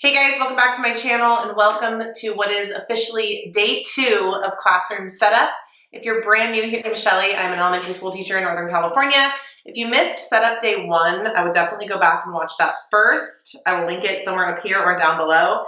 Hey guys, welcome back to my channel and welcome to what is officially day 2 of classroom setup. If you're brand new here, I'm Shelly. I'm an elementary school teacher in Northern California. If you missed setup day 1, I would definitely go back and watch that first. I will link it somewhere up here or down below.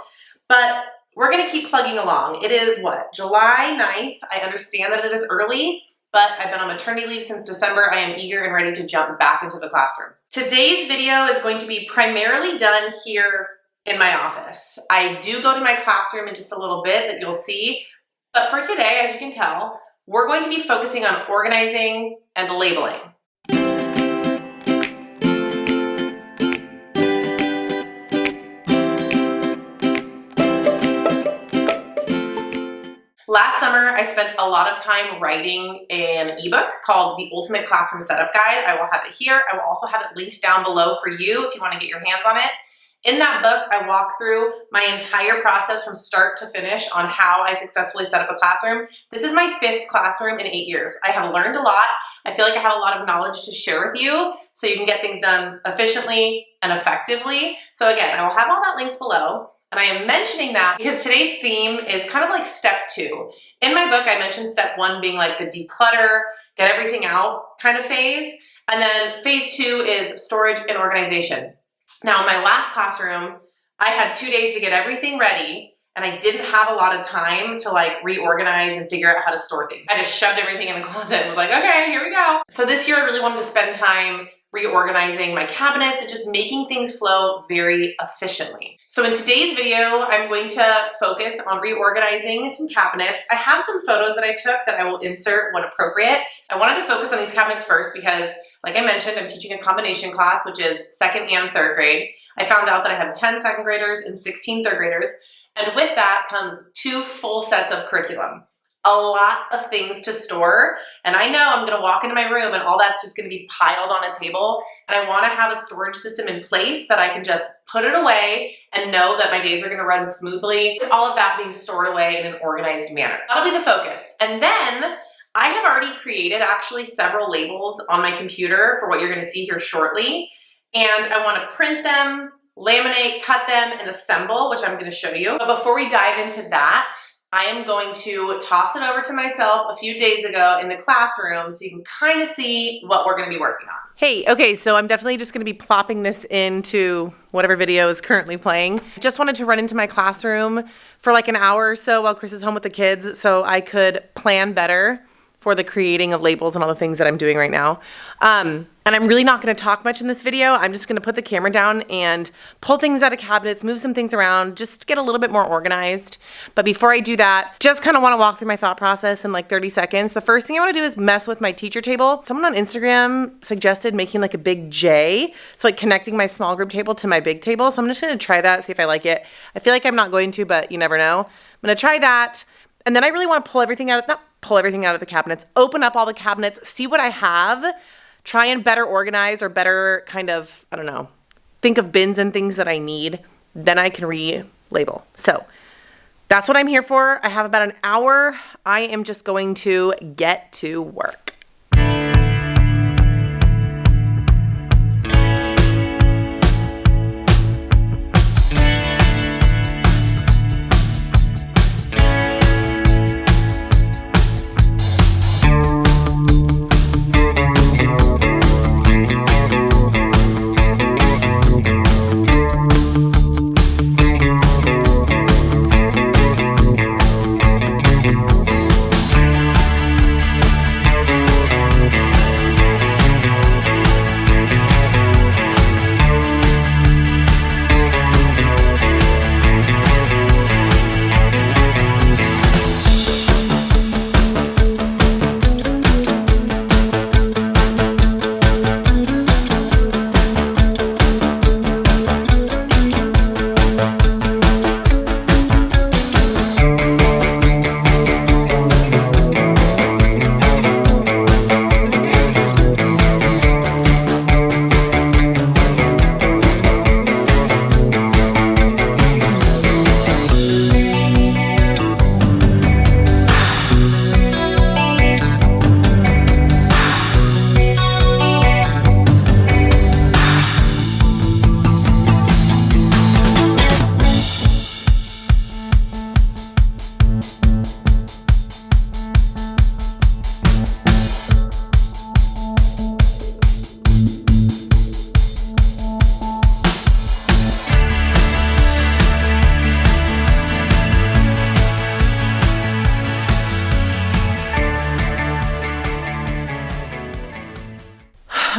But we're gonna keep plugging along. It is what, July 9th. I understand that it is early, but I've been on maternity leave since December. I am eager and ready to jump back into the classroom. Today's video is going to be primarily done here in my office. I do go to my classroom in just a little bit that you'll see, but for today, as you can tell, we're going to be focusing on organizing and labeling. Last summer, I spent a lot of time writing an ebook called The Ultimate Classroom Setup Guide. I will have it here. I will also have it linked down below for you if you want to get your hands on it. In that book, I walk through my entire process from start to finish on how I successfully set up a classroom. This is my 5th classroom in 8 years. I have learned a lot. I feel like I have a lot of knowledge to share with you so you can get things done efficiently and effectively. So again, I will have all that linked below. And I am mentioning that because today's theme is kind of like step 2. In my book, I mentioned step 1 being like the declutter, get everything out kind of phase. And then phase 2 is storage and organization. Now, in my last classroom, I had 2 days to get everything ready, and I didn't have a lot of time to like reorganize and figure out how to store things. I just shoved everything in a closet and was like, okay, here we go. So this year I really wanted to spend time reorganizing my cabinets and just making things flow very efficiently. So in today's video, I'm going to focus on reorganizing some cabinets. I have some photos that I took that I will insert when appropriate. I wanted to focus on these cabinets first because, like I mentioned, I'm teaching a combination class, which is 2nd and 3rd grade. I found out that I have 10 2nd graders and 16 3rd graders. And with that comes 2 full sets of curriculum. A lot of things to store. And I know I'm gonna walk into my room and all that's just gonna be piled on a table. And I wanna have a storage system in place that I can just put it away and know that my days are gonna run smoothly. All of that being stored away in an organized manner. That'll be the focus. And then I have already created actually several labels on my computer for what you're gonna see here shortly. And I wanna print them, laminate, cut them, and assemble, which I'm gonna show you. But before we dive into that, I am going to toss it over to myself a few days ago in the classroom so you can kind of see what we're gonna be working on. Hey, okay, so I'm definitely just gonna be plopping this into whatever video is currently playing. Just wanted to run into my classroom for like an hour or so while Chris is home with the kids so I could plan better for the creating of labels and all the things that I'm doing right now. And I'm really not gonna talk much in this video. I'm just gonna put the camera down and pull things out of cabinets, move some things around, just get a little bit more organized. But before I do that, just kind of wanna walk through my thought process in like 30 seconds. The first thing I wanna do is mess with my teacher table. Someone on Instagram suggested making like a big J, so like connecting my small group table to my big table. So I'm just gonna try that, see if I like it. I feel like I'm not going to, but you never know. I'm gonna try that. And then I really wanna pull everything out of, not pull everything out of the cabinets, open up all the cabinets, see what I have, try and better organize or better kind of, I don't know, think of bins and things that I need, then I can relabel. So that's what I'm here for. I have about an hour. I am just going to get to work.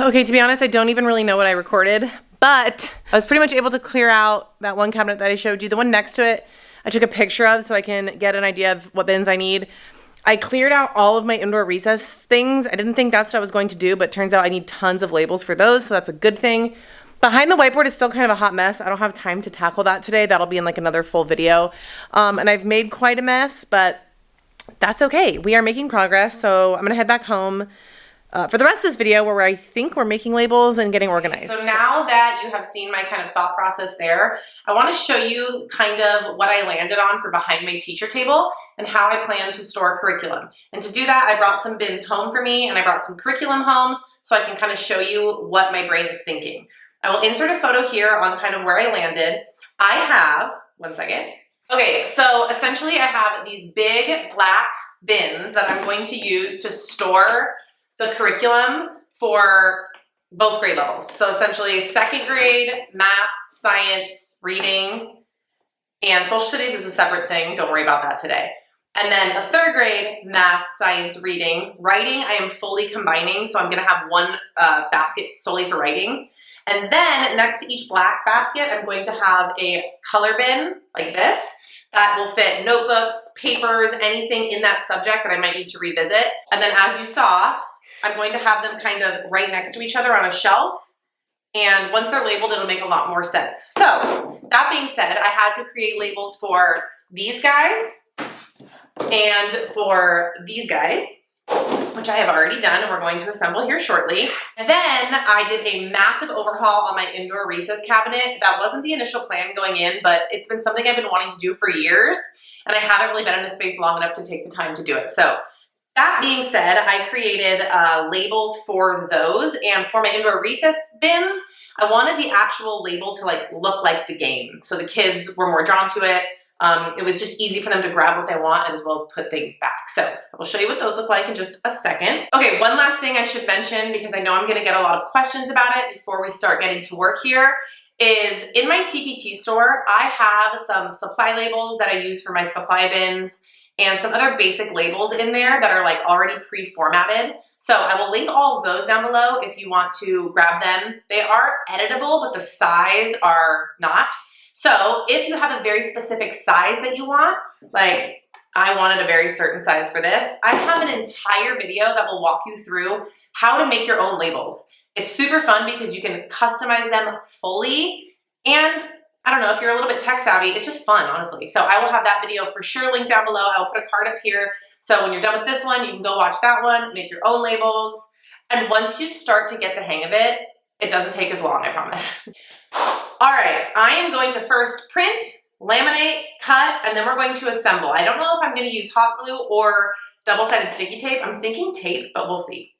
Okay, to be honest, I don't even really know what I recorded, but I was pretty much able to clear out that one cabinet that I showed you. The one next to it, I took a picture of so I can get an idea of what bins I need. I cleared out all of my indoor recess things. I didn't think that's what I was going to do, but turns out I need tons of labels for those, so that's a good thing. Behind the whiteboard is still kind of a hot mess. I don't have time to tackle that today. That'll be in like another full video. And I've made quite a mess, but that's okay. We are making progress, so I'm gonna head back home for the rest of this video where I think we're making labels and getting organized. So now that you have seen my kind of thought process there, I want to show you kind of what I landed on for behind my teacher table and how I plan to store curriculum. And to do that, I brought some bins home for me and I brought some curriculum home so I can kind of show you what my brain is thinking. I will insert a photo here on kind of where I landed. I have, one second. Okay, so essentially I have these big black bins that I'm going to use to store the curriculum for both grade levels. So essentially second grade, math, science, reading, and social studies is a separate thing. Don't worry about that today. And then a third grade, math, science, reading. Writing, I am fully combining, so I'm gonna have one basket solely for writing. And then next to each black basket, I'm going to have a color bin like this that will fit notebooks, papers, anything in that subject that I might need to revisit. And then as you saw, I'm going to have them kind of right next to each other on a shelf. And once they're labeled, it'll make a lot more sense. So that being said, I had to create labels for these guys and for these guys, which I have already done and we're going to assemble here shortly. And then I did a massive overhaul on my indoor recess cabinet. That wasn't the initial plan going in, but it's been something I've been wanting to do for years. And I haven't really been in a space long enough to take the time to do it. So that being said, I created labels for those, and for my indoor recess bins, I wanted the actual label to like look like the game. So the kids were more drawn to it. It was just easy for them to grab what they want as well as put things back. So I will show you what those look like in just a second. Okay, one last thing I should mention, because I know I'm gonna get a lot of questions about it before we start getting to work here, is in my TPT store, I have some supply labels that I use for my supply bins and some other basic labels in there that are like already pre-formatted. So I will link all of those down below if you want to grab them. They are editable, but the size are not. So if you have a very specific size that you want, like I wanted a very certain size for this, I have an entire video that will walk you through how to make your own labels. It's super fun because you can customize them fully, and I don't know, if you're a little bit tech savvy, it's just fun, honestly. So I will have that video for sure linked down below. I will put a card up here. So when you're done with this one, you can go watch that one, make your own labels. And once you start to get the hang of it, it doesn't take as long, I promise. All right, I am going to first print, laminate, cut, and then we're going to assemble. I don't know if I'm gonna use hot glue or double-sided sticky tape. I'm thinking tape, but we'll see.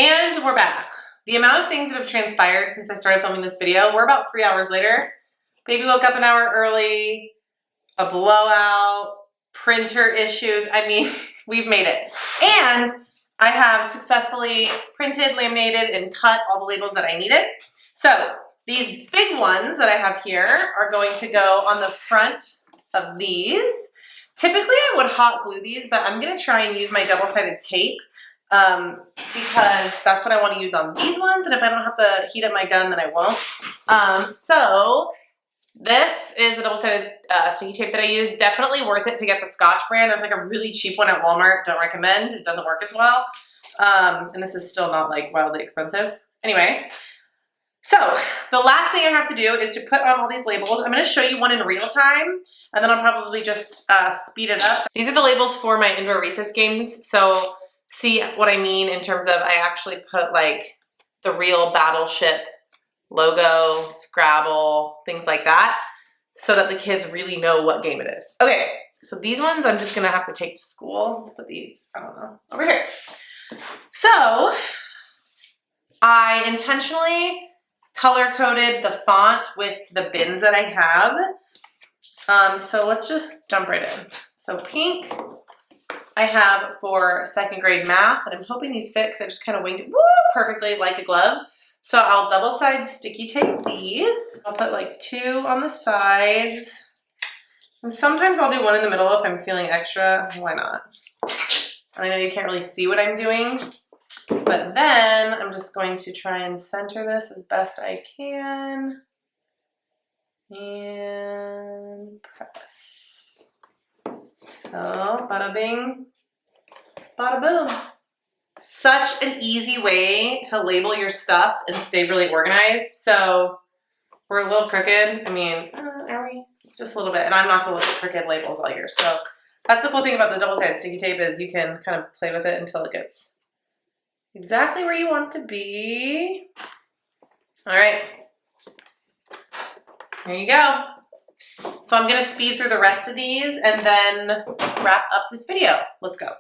And we're back. The amount of things that have transpired since I started filming this video, we're about 3 hours later. Baby woke up an hour early, a blowout, printer issues. I mean, we've made it. And I have successfully printed, laminated, and cut all the labels that I needed. So these big ones that I have here are going to go on the front of these. Typically I would hot glue these, but I'm gonna try and use my double-sided tape because that's what I want to use on these ones, and if I don't have to heat up my gun, then I won't. So This is a double-sided sticky tape that I use. Definitely worth it to get the Scotch brand. There's like a really cheap one at Walmart. Don't recommend. It doesn't work as well. And this is still not like wildly expensive. Anyway, so the last thing I have to do is to put on all these labels. I'm going to show you one in real time, and then I'll probably just speed it up. These are the labels for my indoor recess games. So see what I mean in terms of I actually put like the real Battleship logo, Scrabble, things like that, so that the kids really know what game it is. Okay, so these ones I'm just gonna have to take to school. Let's put these, I don't know, over here. So I intentionally color-coded the font with the bins that I have. So let's just jump right in. So pink, I have for 2nd grade math, and I'm hoping these fit because I just kind of winged it perfectly like a glove. So I'll double-side sticky tape these. I'll put like 2 on the sides. And sometimes I'll do 1 in the middle if I'm feeling extra. Why not? I know you can't really see what I'm doing, but then I'm just going to try and center this as best I can. And press. So, bada bing, bada boom. Such an easy way to label your stuff and stay really organized. So we're a little crooked. I mean, are we? Just a little bit. And I'm not going to look at crooked labels all year. So that's the cool thing about the double-sided sticky tape is you can kind of play with it until it gets exactly where you want it to be. All right. There you go. So I'm going to speed through the rest of these and then wrap up this video. Let's go.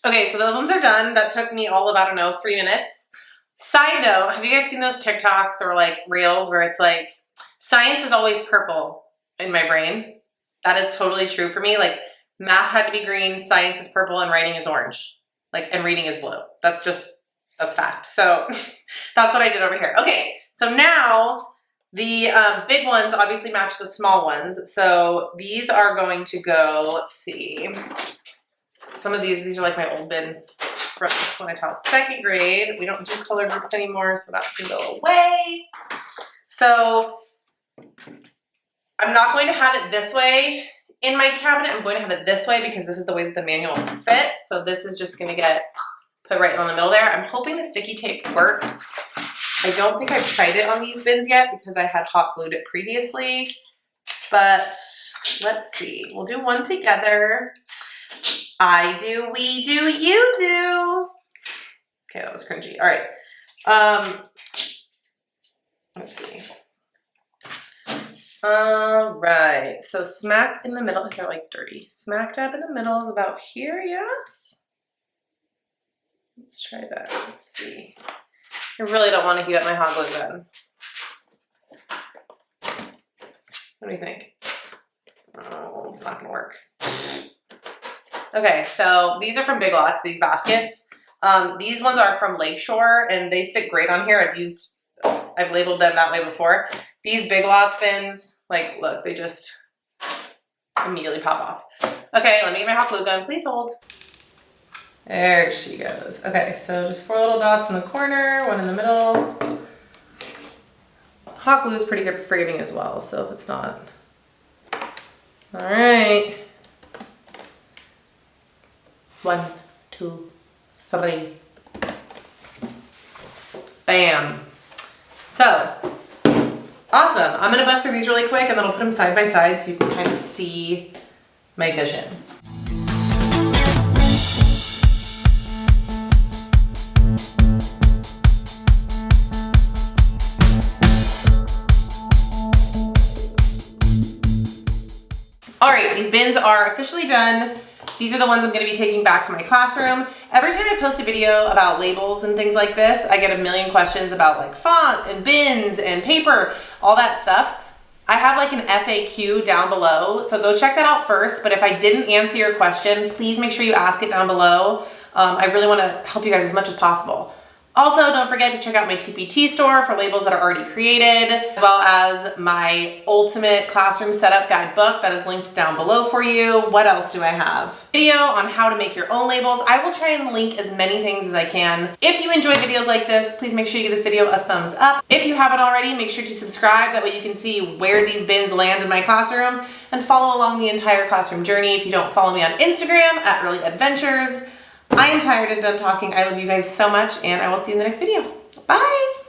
Okay, so those ones are done. That took me all of, I don't know, 3 minutes. Side note, have you guys seen those TikToks or like reels where it's like, science is always purple in my brain? That is totally true for me. Like math had to be green, science is purple, and writing is orange. Like, and reading is blue. That's fact. So that's what I did over here. Okay, so now the big ones obviously match the small ones. So these are going to go, let's see. Some of these are like my old bins from when I taught 2nd grade. We don't do color groups anymore, so that can go away. So I'm not going to have it this way in my cabinet. I'm going to have it this way because this is the way that the manuals fit. So this is just going to get put right in the middle there. I'm hoping the sticky tape works. I don't think I've tried it on these bins yet because I had hot glued it previously. But let's see. We'll do one together. I do, we do, you do. Okay, that was cringy. All right. Let's see. All right. So smack in the middle. They're like dirty. Smack dab in the middle is about here, yes? Let's try that. Let's see. I really don't want to heat up my hot glue gun. What do you think? Oh, it's not gonna work. Okay, so these are from Big Lots, these baskets. These ones are from Lakeshore, and they stick great on here. I've labeled them that way before. These Big Lots bins, like, look, they just immediately pop off. Okay, let me get my hot glue gun. Please hold. There she goes. Okay, so just 4 little dots in the corner, 1 in the middle. Hot glue is pretty forgiving as well, so if it's not. All right. 1, 2, 3. Bam. So, awesome. I'm gonna bust through these really quick and then I'll put them side by side so you can kind of see my vision. All right, these bins are officially done. These are the ones I'm gonna be taking back to my classroom. Every time I post a video about labels and things like this, I get a million questions about like font and bins and paper, all that stuff. I have like an FAQ down below, so go check that out first. But if I didn't answer your question, please make sure you ask it down below. I really wanna help you guys as much as possible. Also, don't forget to check out my TPT store for labels that are already created, as well as my Ultimate Classroom Setup Guide book that is linked down below for you. What else do I have? Video on how to make your own labels. I will try and link as many things as I can. If you enjoy videos like this, please make sure you give this video a thumbs up. If you haven't already, make sure to subscribe. That way you can see where these bins land in my classroom and follow along the entire classroom journey. If you don't follow me on Instagram at Early Adventures. I am tired and done talking. I love you guys so much, and I will see you in the next video. Bye!